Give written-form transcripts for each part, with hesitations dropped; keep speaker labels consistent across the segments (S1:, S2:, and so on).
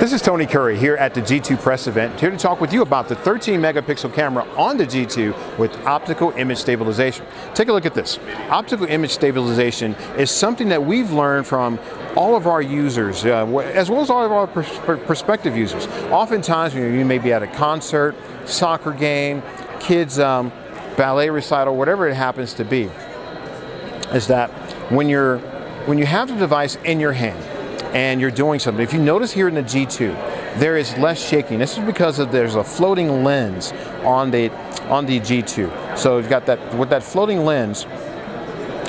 S1: This is Tony Curry here at the G2 press event, here to talk with you about the 13 megapixel camera on the G2 with optical image stabilization. Take a look at this. Optical image stabilization is something that we've learned from all of our users, as well as all of our prospective users. Oftentimes, you may be at a concert, soccer game, kids' ballet recital, whatever it happens to be, is that when you have the device in your hand, and you're doing something. If you notice here in the G2, there is less shaking. This is because there's a floating lens on the G2. So you've got that, with that floating lens,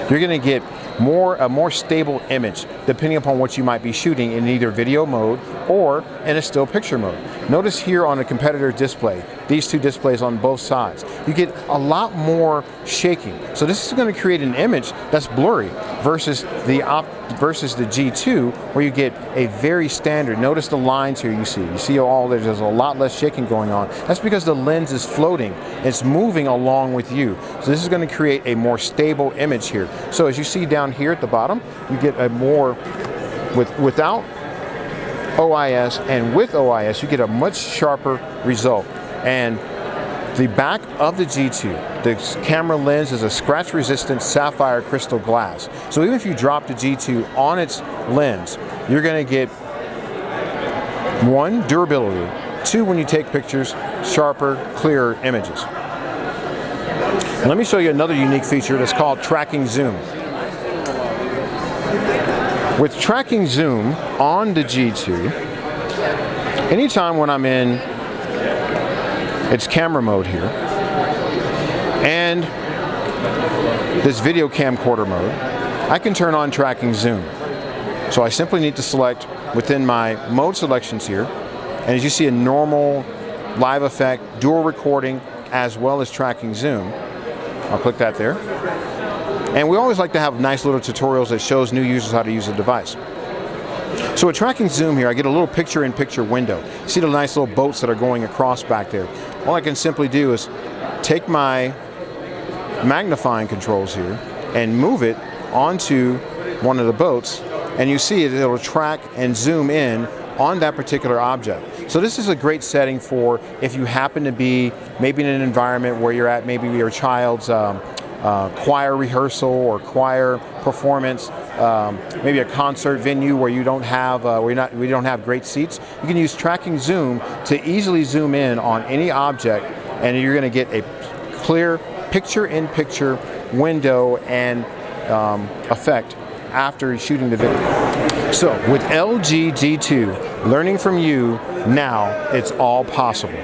S1: you're going to get a more stable image depending upon what you might be shooting in either video mode or in a still picture mode. Notice here on a competitor display, these two displays on both sides, you get a lot more shaking. So this is going to create an image that's blurry versus the G2, where you get a very standard. Notice the lines here you see. You see all there's a lot less shaking going on. That's because the lens is floating. It's moving along with you. So this is going to create a more stable image here. So as you see down here at the bottom, you get a more, without OIS and with OIS, you get a much sharper result. And the back of the G2, the camera lens is a scratch-resistant sapphire crystal glass. So even if you drop the G2 on its lens, you're going to get, one, durability, two, when you take pictures, sharper, clearer images. And let me show you another unique feature that's called tracking zoom. With tracking zoom on the G2, anytime when I'm in its camera mode here, and this video camcorder mode, I can turn on tracking zoom. So I simply need to select within my mode selections here, and as you see, a normal live effect, dual recording, as well as tracking zoom. I'll click that there. And we always like to have nice little tutorials that shows new users how to use the device. So with tracking zoom here, I get a little picture-in-picture window. See the nice little boats that are going across back there. All I can simply do is take my magnifying controls here and move it onto one of the boats, and you see it'll track and zoom in on that particular object. So this is a great setting for if you happen to be maybe in an environment where you're at, maybe your child's choir rehearsal or choir performance, maybe a concert venue where you don't have we don't have great seats. You can use tracking zoom to easily zoom in on any object, and you're going to get a clear picture-in-picture window and effect after shooting the video. So with LG G2, learning from you, now it's all possible.